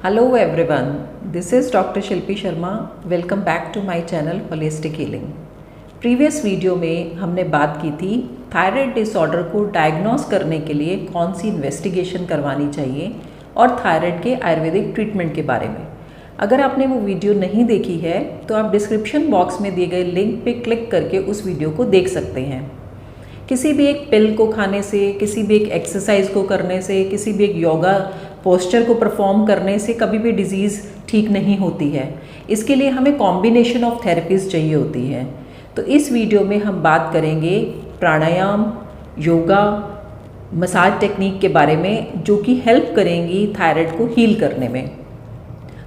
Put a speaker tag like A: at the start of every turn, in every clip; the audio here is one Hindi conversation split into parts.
A: Hello everyone, this is Dr. Shilpi Sharma. Welcome back to my channel Holistic Healing. Previous video में हमने बात की थी थायराइड डिसऑर्डर को डायग्नोस करने के लिए कौन सी इन्वेस्टिगेशन करवानी चाहिए और थायराइड के आयुर्वेदिक ट्रीटमेंट के बारे में। अगर आपने वो वीडियो नहीं देखी है तो आप डिस्क्रिप्शन बॉक्स में दिए गए लिंक पे क्लिक करके उस वीडियो को देख सकते हैं। किसी भी एक पिल को खाने से, किसी भी एक एक्सरसाइज को करने से, किसी भी एक योगा पोस्चर को परफॉर्म करने से कभी भी डिजीज़ ठीक नहीं होती है। इसके लिए हमें कॉम्बिनेशन ऑफ थेरेपीज़ चाहिए होती है। तो इस वीडियो में हम बात करेंगे प्राणायाम, योगा, मसाज टेक्निक के बारे में जो कि हेल्प करेंगी थायराइड को हील करने में।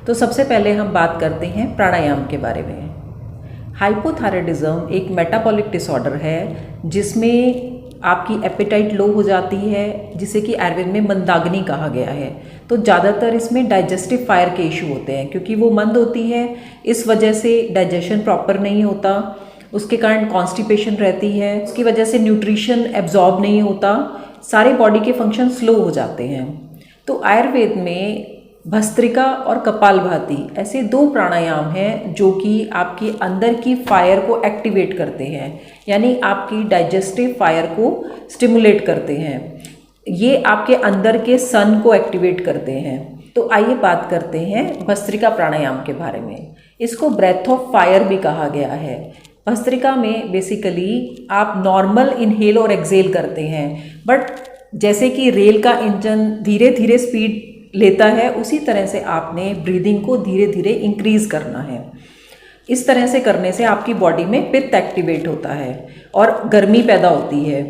A: तो सबसे पहले हम बात करते हैं प्राणायाम के बारे में। हाइपोथायराइडिज्म एक मेटाबॉलिक डिसऑर्डर है जिसमें आपकी एपेटाइट लो हो जाती है, जिसे कि आयुर्वेद में मंदाग्नि कहा गया है। तो ज़्यादातर इसमें डाइजेस्टिव फायर के इशू होते हैं क्योंकि वो मंद होती है, इस वजह से डाइजेशन प्रॉपर नहीं होता, उसके कारण कॉन्स्टिपेशन रहती है, उसकी वजह से न्यूट्रिशन एब्जॉर्ब नहीं होता, सारे बॉडी के फंक्शन स्लो हो जाते हैं। तो आयुर्वेद में भस्त्रिका और कपालभाति ऐसे दो प्राणायाम हैं जो कि आपके अंदर की फायर को एक्टिवेट करते हैं, यानी आपकी डाइजेस्टिव फायर को स्टिमुलेट करते हैं। ये आपके अंदर के सन को एक्टिवेट करते हैं। तो आइए बात करते हैं भस्त्रिका प्राणायाम के बारे में। इसको ब्रेथ ऑफ फायर भी कहा गया है। भस्त्रिका में बेसिकली आप नॉर्मल इनहेल और एक्सेल करते हैं, बट जैसे कि रेल का इंजन धीरे धीरे स्पीड लेता है उसी तरह से आपने ब्रीदिंग को धीरे धीरे इंक्रीज करना है। इस तरह से करने से आपकी बॉडी में पित्त एक्टिवेट होता है और गर्मी पैदा होती है,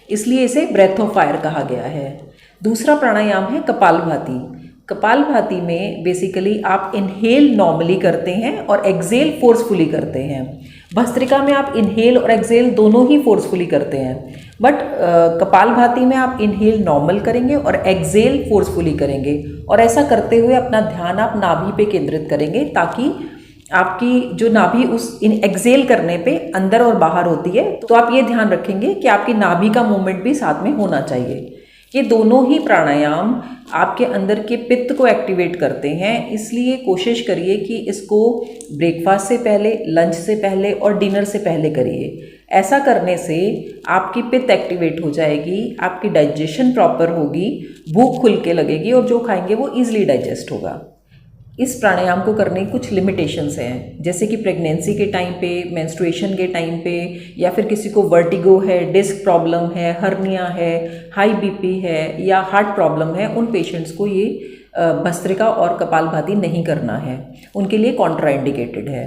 A: इसलिए इसे ब्रेथ ऑफ फायर कहा गया है। दूसरा प्राणायाम है कपालभाति। कपालभाति में बेसिकली आप इनहेल नॉर्मली करते हैं और एक्सेल फोर्सफुली करते हैं। भस्त्रिका में आप इनहेल और एक्सेल दोनों ही फोर्सफुली करते हैं, बट कपालभाति में आप इनहेल नॉर्मल करेंगे और एक्सेल फोर्सफुली करेंगे, और ऐसा करते हुए अपना ध्यान आप नाभि पे केंद्रित करेंगे ताकि आपकी जो नाभि उस एक्सेल करने पे अंदर और बाहर होती है। तो आप ये ध्यान रखेंगे कि आपकी नाभि का मूवमेंट भी साथ में होना चाहिए। ये दोनों ही प्राणायाम आपके अंदर के पित्त को एक्टिवेट करते हैं, इसलिए कोशिश करिए कि इसको ब्रेकफास्ट से पहले, लंच से पहले और डिनर से पहले करिए। ऐसा करने से आपकी पित्त एक्टिवेट हो जाएगी, आपकी डाइजेशन प्रॉपर होगी, भूख खुल के लगेगी और जो खाएंगे वो ईजिली डाइजेस्ट होगा। इस प्राणायाम को करने की कुछ लिमिटेशंस हैं, जैसे कि प्रेगनेंसी के टाइम पे, मेंस्ट्रुएशन के टाइम पे, या फिर किसी को वर्टिगो है, डिस्क प्रॉब्लम है, हर्निया है, हाई बीपी है या हार्ट प्रॉब्लम है, उन पेशेंट्स को ये भस्त्रिका और कपालभाति नहीं करना है, उनके लिए कॉन्ट्राइंडिकेटेड है।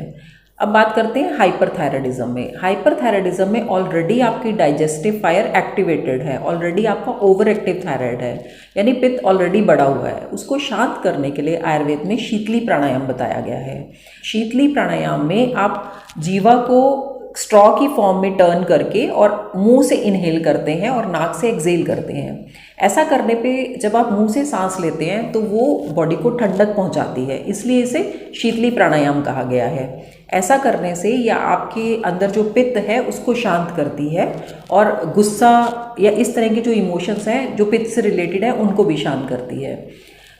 A: अब बात करते हैं हाइपरथायराइडिज्म में। हाइपरथायराइडिज्म में ऑलरेडी आपकी डाइजेस्टिव फायर एक्टिवेटेड है, ऑलरेडी आपका ओवर एक्टिव थायराइड है, यानी पित्त ऑलरेडी बढ़ा हुआ है। उसको शांत करने के लिए आयुर्वेद में शीतली प्राणायाम बताया गया है। शीतली प्राणायाम में आप जीवा को स्ट्रॉ की फॉर्म में टर्न करके और मुंह से इनहेल करते हैं और नाक से एक्सेल करते हैं। ऐसा करने पे जब आप मुंह से सांस लेते हैं तो वो बॉडी को ठंडक पहुंचाती है, इसलिए इसे शीतली प्राणायाम कहा गया है। ऐसा करने से या आपके अंदर जो पित्त है उसको शांत करती है और गुस्सा या इस तरह के जो इमोशंस हैं जो पित्त से रिलेटेड है उनको भी शांत करती है।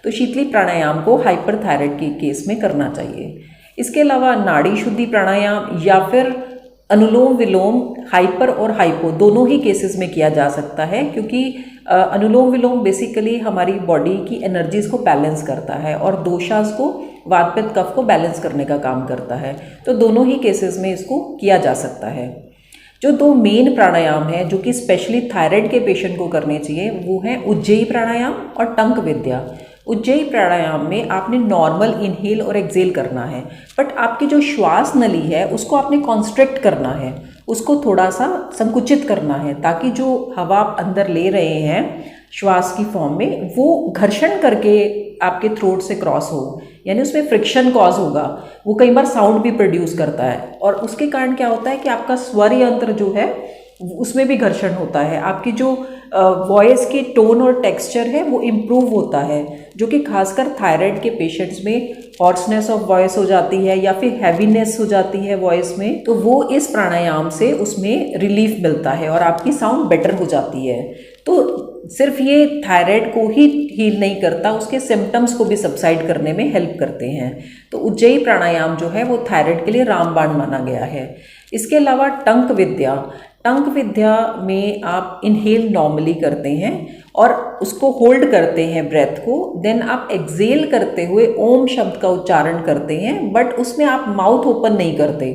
A: तो शीतली प्राणायाम को हाइपरथायराइड के केस में करना चाहिए। इसके अलावा नाड़ी शुद्धि प्राणायाम या फिर अनुलोम विलोम हाइपर और हाइपो दोनों ही केसेस में किया जा सकता है, क्योंकि अनुलोम विलोम बेसिकली हमारी बॉडी की एनर्जीज को बैलेंस करता है और दोषास को, वात पित्त कफ को बैलेंस करने का काम करता है। तो दोनों ही केसेस में इसको किया जा सकता है। जो दो मेन प्राणायाम है जो कि स्पेशली थायराइड के पेशेंट को करने चाहिए वो है उज्जयी प्राणायाम और टंक विद्या। उज्जयी प्राणायाम में आपने नॉर्मल इनहेल और एक्सेल करना है, बट आपकी जो श्वास नली है उसको आपने कॉन्स्ट्रिक्ट करना है, उसको थोड़ा सा संकुचित करना है ताकि जो हवा आप अंदर ले रहे हैं श्वास की फॉर्म में वो घर्षण करके आपके थ्रोट से क्रॉस हो, यानी उसमें फ्रिक्शन कॉज होगा। वो कई बार साउंड भी प्रोड्यूस करता है और उसके कारण क्या होता है कि आपका स्वर यंत्र जो है उसमें भी घर्षण होता है, आपकी जो वॉइस की टोन और टेक्सचर है वो इम्प्रूव होता है, जो कि खासकर थायराइड के पेशेंट्स में हॉर्सनेस ऑफ वॉइस हो जाती है या फिर हैवीनेस हो जाती है वॉइस में, तो वो इस प्राणायाम से उसमें रिलीफ मिलता है और आपकी साउंड बेटर हो जाती है। तो सिर्फ ये थायराइड को ही हील नहीं करता, उसके सिम्टम्स को भी सबसाइड करने में हेल्प करते हैं। तो उज्जयी प्राणायाम जो है वो थायराइड के लिए रामबाण माना गया है। इसके अलावा टंक विद्या में आप इनहेल नॉर्मली करते हैं और उसको होल्ड करते हैं ब्रेथ को, देन आप एक्सेल करते हुए ओम शब्द का उच्चारण करते हैं, बट उसमें आप माउथ ओपन नहीं करते,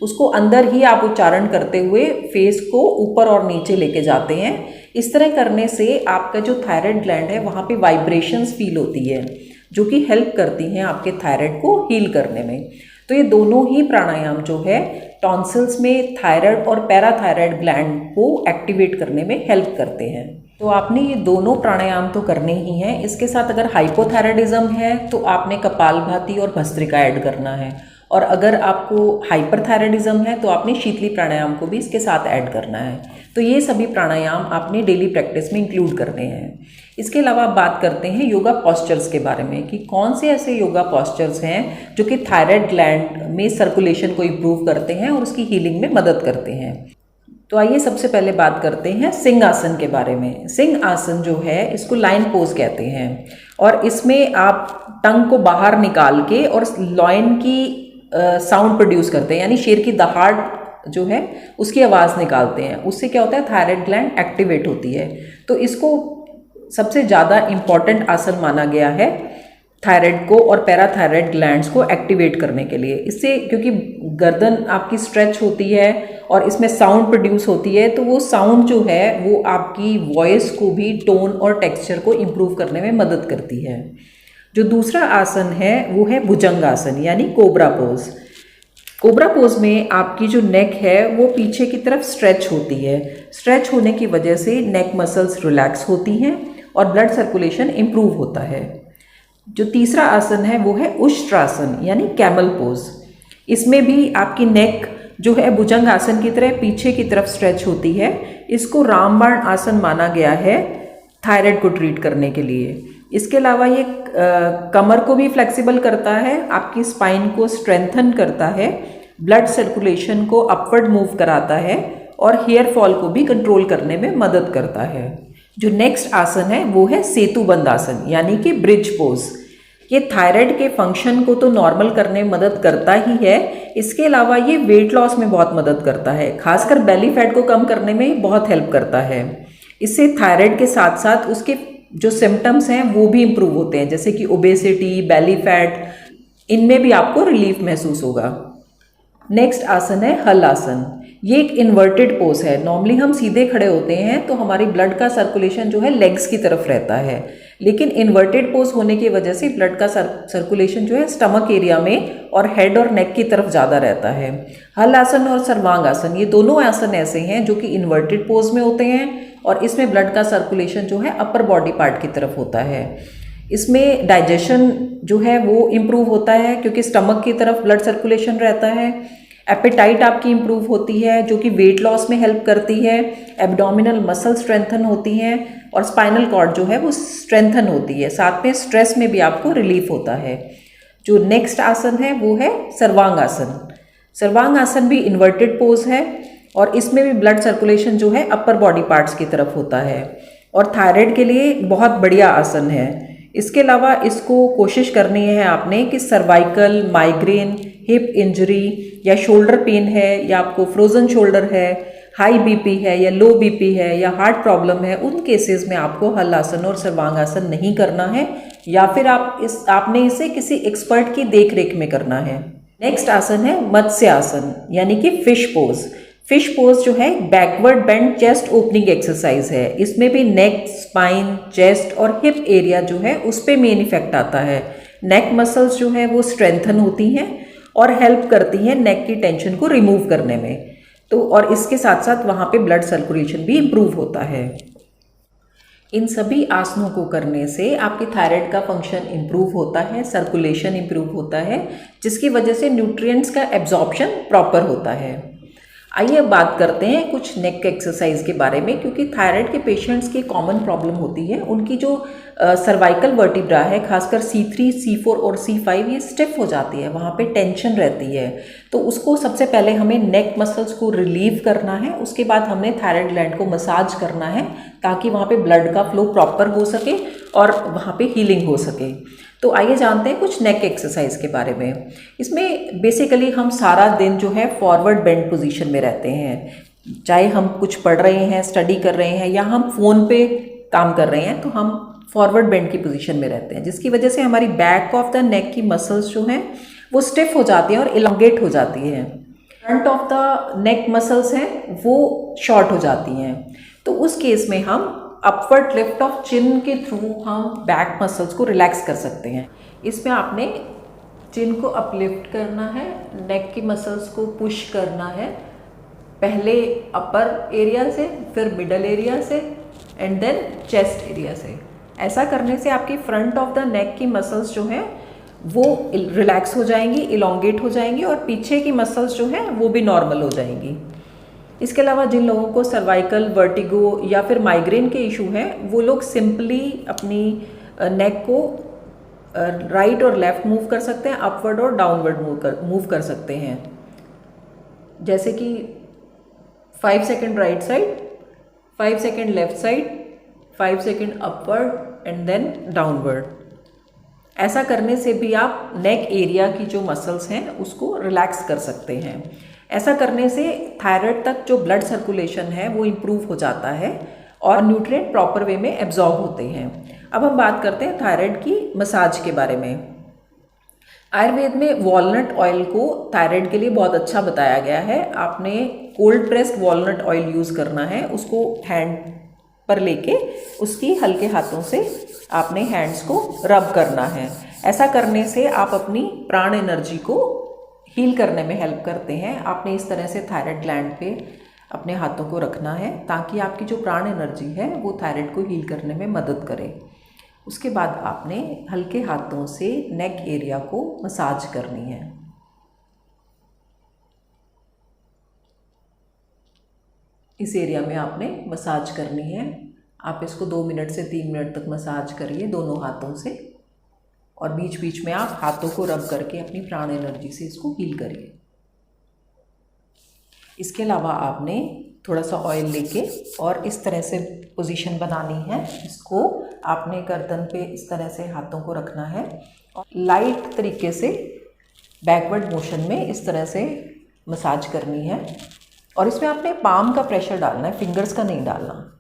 A: उसको अंदर ही आप उच्चारण करते हुए फेस को ऊपर और नीचे लेके जाते हैं। इस तरह करने से आपका जो थायराइड ग्लैंड है वहाँ पे वाइब्रेशंस फील होती है, जो कि हेल्प करती हैं आपके थायराइड को हील करने में। तो ये दोनों ही प्राणायाम जो है टॉन्सिल्स में थायराइड और पैराथायराइड ग्लैंड को एक्टिवेट करने में हेल्प करते हैं। तो आपने ये दोनों प्राणायाम तो करने ही हैं। इसके साथ अगर हाइपोथायराइडिज्म है तो आपने कपालभाति और भस्त्रिका ऐड करना है, और अगर आपको हाइपरथायराइडिज्म है तो आपने शीतली प्राणायाम को भी इसके साथ ऐड करना है। तो ये सभी प्राणायाम आपने डेली प्रैक्टिस में इंक्लूड करने हैं। इसके अलावा बात करते हैं योगा पॉस्चर्स के बारे में कि कौन से ऐसे योगा पॉस्चर्स हैं जो कि थायराइड ग्लैंड में सर्कुलेशन को इम्प्रूव करते हैं और उसकी हीलिंग में मदद करते हैं। तो आइए सबसे पहले बात करते हैं सिंह आसन के बारे में। सिंह आसन जो है इसको लाइन पोज कहते हैं, और इसमें आप टंग को बाहर निकाल के और लॉइन की साउंड प्रोड्यूस करते हैं, यानी शेर की दहाड़ जो है उसकी आवाज़ निकालते हैं। उससे क्या होता है, थायराइड ग्लैंड एक्टिवेट होती है। तो इसको सबसे ज़्यादा इम्पॉर्टेंट आसन माना गया है थायराइड को और पैराथायराइड ग्लैंड्स को एक्टिवेट करने के लिए। इससे क्योंकि गर्दन आपकी स्ट्रेच होती है और इसमें साउंड प्रोड्यूस होती है, तो वो साउंड जो है वो आपकी वॉइस को भी टोन और टेक्सचर को इम्प्रूव करने में मदद करती है। जो दूसरा आसन है वो है भुजंग आसन, यानी कोबरा पोज। कोबरा पोज में आपकी जो नेक है वो पीछे की तरफ स्ट्रेच होती है। स्ट्रेच होने की वजह से नेक मसल्स रिलैक्स होती हैं और ब्लड सर्कुलेशन इम्प्रूव होता है। जो तीसरा आसन है वो है उष्ट्रासन, यानी कैमल पोज। इसमें भी आपकी नेक जो है भुजंग आसन की तरह पीछे की तरफ स्ट्रेच होती है। इसको रामबाण आसन माना गया है थायराइड को ट्रीट करने के लिए। इसके अलावा ये कमर को भी फ्लेक्सिबल करता है, आपकी स्पाइन को स्ट्रेंथन करता है, ब्लड सर्कुलेशन को अपवर्ड मूव कराता है और हेयर फॉल को भी कंट्रोल करने में मदद करता है। जो नेक्स्ट आसन है वो है सेतुबंद आसन, यानी कि ब्रिज पोज। ये थायराइड के फंक्शन को तो नॉर्मल करने में मदद करता ही है, इसके अलावा ये वेट लॉस में बहुत मदद करता है, खासकर बेली फैट को कम करने में बहुत हेल्प करता है। इससे थायराइड के साथ साथ उसके जो सिम्टम्स हैं वो भी इम्प्रूव होते हैं, जैसे कि ओबेसिटी, बेली फैट, इनमें भी आपको रिलीफ महसूस होगा। नेक्स्ट आसन है हल आसन। ये एक इन्वर्टेड पोज है। नॉर्मली हम सीधे खड़े होते हैं तो हमारी ब्लड का सर्कुलेशन जो है लेग्स की तरफ रहता है, लेकिन इन्वर्टेड पोज होने की वजह से ब्लड का सर्कुलेशन जो है स्टमक एरिया में और हेड और नेक की तरफ ज़्यादा रहता है। हल आसन और सर्वांग आसन, ये दोनों आसन ऐसे हैं जो कि इन्वर्टेड पोज में होते हैं और इसमें ब्लड का सर्कुलेशन जो है अपर बॉडी पार्ट की तरफ होता है। इसमें डाइजेशन जो है वो इम्प्रूव होता है क्योंकि स्टमक की तरफ ब्लड सर्कुलेशन रहता है। एपेटाइट आपकी इम्प्रूव होती है जो कि वेट लॉस में हेल्प करती है। एब्डोमिनल मसल स्ट्रेंथन होती हैं और स्पाइनल कॉर्ड जो है वो स्ट्रेंथन होती है। साथ में स्ट्रेस में भी आपको रिलीफ होता है। जो नेक्स्ट आसन है वो है सर्वांग आसन। सर्वांग आसन भी इन्वर्टेड पोज है और इसमें भी ब्लड सर्कुलेशन जो है अपर बॉडी पार्ट्स की तरफ होता है और थायराइड के लिए बहुत बढ़िया आसन है। इसके अलावा इसको कोशिश करनी है आपने कि सर्वाइकल, माइग्रेन, हिप इंजरी या शोल्डर पेन है या आपको फ्रोजन शोल्डर है, हाई बीपी है या लो बीपी है या हार्ट प्रॉब्लम है, उन केसेस में आपको हल आसन और सर्वांग आसन नहीं करना है या फिर आपने इसे किसी एक्सपर्ट की देख रेख में करना है। नेक्स्ट आसन है मत्स्य आसन, यानी कि फिश पोज। फिश पोज जो है backward bend chest opening exercise है। इसमें भी नेक, स्पाइन, चेस्ट और हिप एरिया जो है उस पर मेन इफेक्ट आता है। नेक मसल्स जो है वो स्ट्रेंथन होती हैं और हेल्प करती हैं नेक की टेंशन को रिमूव करने में। तो और इसके साथ साथ वहाँ पे ब्लड सर्कुलेशन भी इम्प्रूव होता है। इन सभी आसनों को करने से आपकी थायराइड का फंक्शन इम्प्रूव होता है, सर्कुलेशन इम्प्रूव होता है, जिसकी वजह से न्यूट्रिएंट्स का एब्जॉर्प्शन प्रॉपर होता है। आइए अब बात करते हैं कुछ नेक एक्सरसाइज के बारे में, क्योंकि थायराइड के पेशेंट्स की कॉमन प्रॉब्लम होती है, उनकी जो सर्वाइकल वर्टिब्रा है, खासकर C3, C4 और C5 ये स्टिफ हो जाती है, वहाँ पे टेंशन रहती है। तो उसको सबसे पहले हमें नेक मसल्स को रिलीव करना है, उसके बाद हमने थायराइड ग्लैंड को मसाज करना है ताकि वहाँ पे ब्लड का फ्लो प्रॉपर हो सके और वहाँ पे हीलिंग हो सके। तो आइए जानते हैं कुछ नेक एक्सरसाइज के बारे में। इसमें बेसिकली हम सारा दिन जो है फॉरवर्ड बेंड पोजीशन में रहते हैं, चाहे हम कुछ पढ़ रहे हैं, स्टडी कर रहे हैं या हम फ़ोन पे काम कर रहे हैं, तो हम फॉरवर्ड बेंड की पोजीशन में रहते हैं, जिसकी वजह से हमारी बैक ऑफ द नेक की मसल्स जो हैं वो स्टिफ हो जाती हैं और इलोंगेट हो जाती हैं। Front of the neck muscles हैं वो शॉर्ट हो जाती हैं। तो उस केस में हम अपवर्ड लिफ्ट ऑफ चिन के थ्रू हम बैक मसल्स को रिलैक्स कर सकते हैं। इसमें आपने चिन को अपलिफ्ट करना है, नेक की मसल्स को पुश करना है, पहले अपर एरिया से, फिर मिडल एरिया से एंड देन चेस्ट एरिया से। ऐसा करने से आपकी फ्रंट ऑफ द नेक की मसल्स जो हैं वो रिलैक्स हो जाएंगी, इलोंगेट हो जाएंगी और पीछे की मसल्स जो हैं वो भी नॉर्मल हो जाएंगी। इसके अलावा जिन लोगों को सर्वाइकल, वर्टिगो या फिर माइग्रेन के इशू हैं, वो लोग सिंपली अपनी नेक को राइट और लेफ्ट मूव कर सकते हैं, अपवर्ड और डाउनवर्ड मूव कर सकते हैं। जैसे कि 5 second right side, 5 second left side, 5 second upward and then downward. ऐसा करने से भी आप नेक एरिया की जो मसल्स हैं उसको रिलैक्स कर सकते हैं। ऐसा करने से थायराइड तक जो ब्लड सर्कुलेशन है वो इम्प्रूव हो जाता है और न्यूट्रिएंट प्रॉपर वे में एब्जॉर्ब होते हैं। अब हम बात करते हैं थायराइड की मसाज के बारे में। आयुर्वेद में वॉलनट ऑयल को थायराइड के लिए बहुत अच्छा बताया गया है। आपने cold pressed walnut oil use करना है, उसको हैंड पर लेके उसकी हल्के हाथों से आपने हैंड्स को रब करना है। ऐसा करने से आप अपनी प्राण एनर्जी को हील करने में हेल्प करते हैं। आपने इस तरह से थायराइड ग्लैंड पे अपने हाथों को रखना है ताकि आपकी जो प्राण एनर्जी है वो थायराइड को हील करने में मदद करे। उसके बाद आपने हल्के हाथों से नेक एरिया को मसाज करनी है। इस एरिया में आपने मसाज करनी है। आप इसको 2 मिनट से 3 मिनट तक मसाज करिए दोनों हाथों से और बीच बीच में आप हाथों को रब करके अपनी प्राण एनर्जी से इसको हील करिए। इसके अलावा आपने थोड़ा सा ऑयल लेके और इस तरह से पोजीशन बनानी है। इसको आपने गर्दन पे इस तरह से हाथों को रखना है और लाइट तरीके से बैकवर्ड मोशन में इस तरह से मसाज करनी है और इसमें आपने पाम का प्रेशर डालना है, फिंगर्स का नहीं डालना।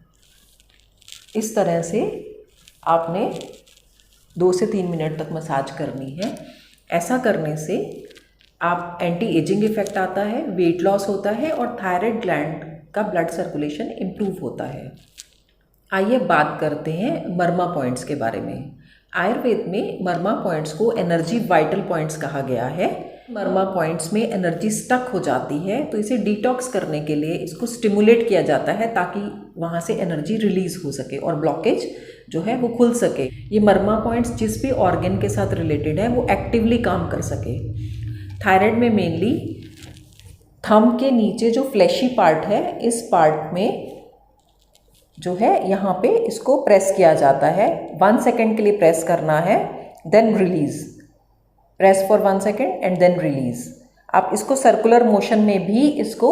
A: इस तरह से आपने 2 से 3 मिनट तक मसाज करनी है। ऐसा करने से आप एंटी एजिंग इफेक्ट आता है, वेट लॉस होता है और थायराइड ग्लैंड का ब्लड सर्कुलेशन इम्प्रूव होता है। आइए बात करते हैं मर्मा पॉइंट्स के बारे में। आयुर्वेद में मर्मा पॉइंट्स को एनर्जी वाइटल पॉइंट्स कहा गया है। मर्मा पॉइंट्स में एनर्जी स्टक हो जाती है तो इसे डिटॉक्स करने के लिए इसको स्टिमुलेट किया जाता है ताकि वहाँ से एनर्जी रिलीज हो सके और ब्लॉकेज जो है वो खुल सके। ये मर्मा पॉइंट्स जिस भी ऑर्गन के साथ रिलेटेड है वो एक्टिवली काम कर सके। थायराइड में मेनली थंब के नीचे जो फ्लैशी पार्ट है, इस पार्ट में जो है यहाँ पे इसको प्रेस किया जाता है। 1 सेकेंड के लिए प्रेस करना है, then release. Press for 1 second and then release. आप इसको सर्कुलर मोशन में भी इसको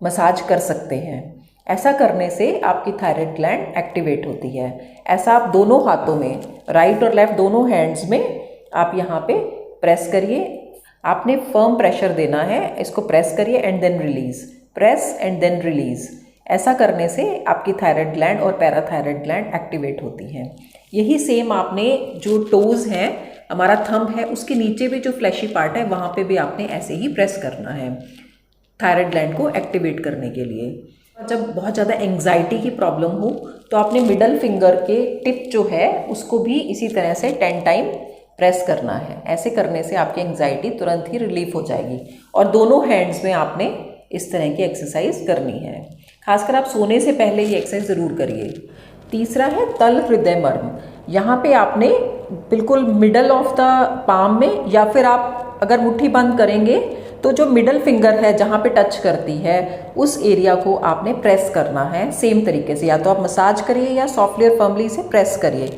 A: मसाज कर सकते हैं। ऐसा करने से आपकी थायराइड ग्लैंड एक्टिवेट होती है। ऐसा आप दोनों हाथों में, राइट और लेफ्ट दोनों हैंड्स में आप यहाँ पे प्रेस करिए। आपने फर्म प्रेशर देना है, इसको प्रेस करिए and then release, press and then release. ऐसा करने से आपकी थायराइड ग्लैंड और पैराथायराइड ग्लैंड एक्टिवेट होती हैं। यही सेम आपने जो टोज हैं, हमारा थंब है, उसके नीचे भी जो फ्लैशी पार्ट है वहाँ पे भी आपने ऐसे ही प्रेस करना है थायराइड ग्लैंड को एक्टिवेट करने के लिए। जब बहुत ज़्यादा एंग्जाइटी की प्रॉब्लम हो तो आपने मिडल फिंगर के टिप जो है उसको भी इसी तरह से 10 टाइम प्रेस करना है। ऐसे करने से आपकी एंग्जाइटी तुरंत ही रिलीफ हो जाएगी। और दोनों हैंड्स में आपने इस तरह की एक्सरसाइज करनी है। खासकर आप सोने से पहले ये एक्सरसाइज ज़रूर करिए। तीसरा है तल हृदय मर्म। यहाँ पे आपने बिल्कुल मिडल ऑफ द पाम में, या फिर आप अगर मुट्ठी बंद करेंगे तो जो मिडल फिंगर है जहाँ पे टच करती है उस एरिया को आपने प्रेस करना है सेम तरीके से, या तो आप मसाज करिए या सॉफ्टली और फर्मली इसे प्रेस करिए।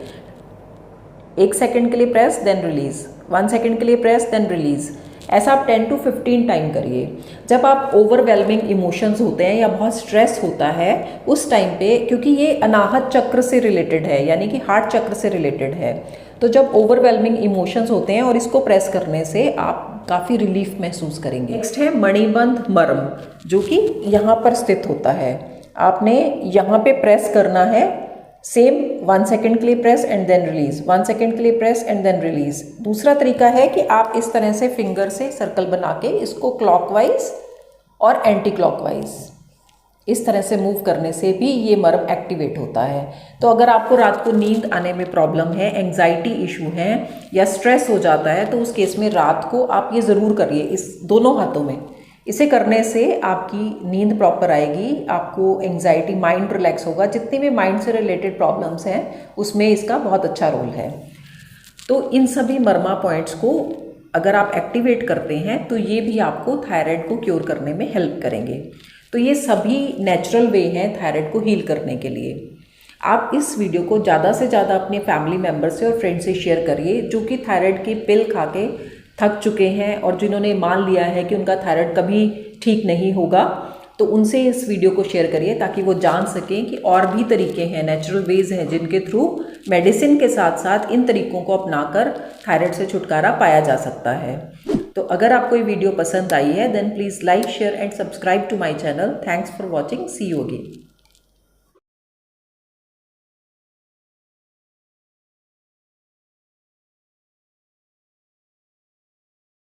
A: 1 सेकेंड के लिए प्रेस देन रिलीज, 1 सेकेंड के लिए प्रेस देन रिलीज। ऐसा आप 10 to 15 टाइम करिए। जब आप ओवरवेलमिंग इमोशंस होते हैं या बहुत स्ट्रेस होता है उस टाइम पे, क्योंकि ये अनाहत चक्र से रिलेटेड है यानी कि हार्ट चक्र से रिलेटेड है, तो जब ओवरवेलमिंग इमोशंस होते हैं और इसको प्रेस करने से आप काफ़ी रिलीफ महसूस करेंगे। नेक्स्ट है मणिबंध मर्म, जो कि यहाँ पर स्थित होता है। आपने यहाँ पे प्रेस करना है सेम 1 सेकेंड के लिए press and then release, 1 second के लिए प्रेस एंड देन रिलीज। दूसरा तरीका है कि आप इस तरह से फिंगर से सर्कल बना के इसको क्लॉकवाइज और एंटी क्लॉकवाइज इस तरह से मूव करने से भी ये मर्म एक्टिवेट होता है। तो अगर आपको रात को नींद आने में प्रॉब्लम है, एंग्जाइटी इशू है या स्ट्रेस हो जाता है, तो उस केस में रात को आप ये ज़रूर करिए इस दोनों हाथों में। इसे करने से आपकी नींद प्रॉपर आएगी, आपको एंग्जाइटी, माइंड रिलैक्स होगा। जितनी भी माइंड से रिलेटेड प्रॉब्लम्स हैं उसमें इसका बहुत अच्छा रोल है। तो इन सभी मर्मा पॉइंट्स को अगर आप एक्टिवेट करते हैं तो ये भी आपको थायराइड को क्योर करने में हेल्प करेंगे। तो ये सभी नेचुरल वे हैं थायराइड को हील करने के लिए। आप इस वीडियो को ज़्यादा से ज़्यादा अपने फैमिली मेम्बर से और फ्रेंड से शेयर करिए जो कि थायराइड की पिल खा के थक चुके हैं और जिन्होंने मान लिया है कि उनका थायराइड कभी ठीक नहीं होगा। तो उनसे इस वीडियो को शेयर करिए ताकि वो जान सकें कि और भी तरीके हैं, नेचुरल वेज हैं जिनके थ्रू मेडिसिन के साथ साथ इन तरीकों को अपनाकर थायराइड से छुटकारा पाया जा सकता है। तो अगर आपको ये वीडियो पसंद आई है then please like, share and subscribe to my channel. Thanks for watching, see you again.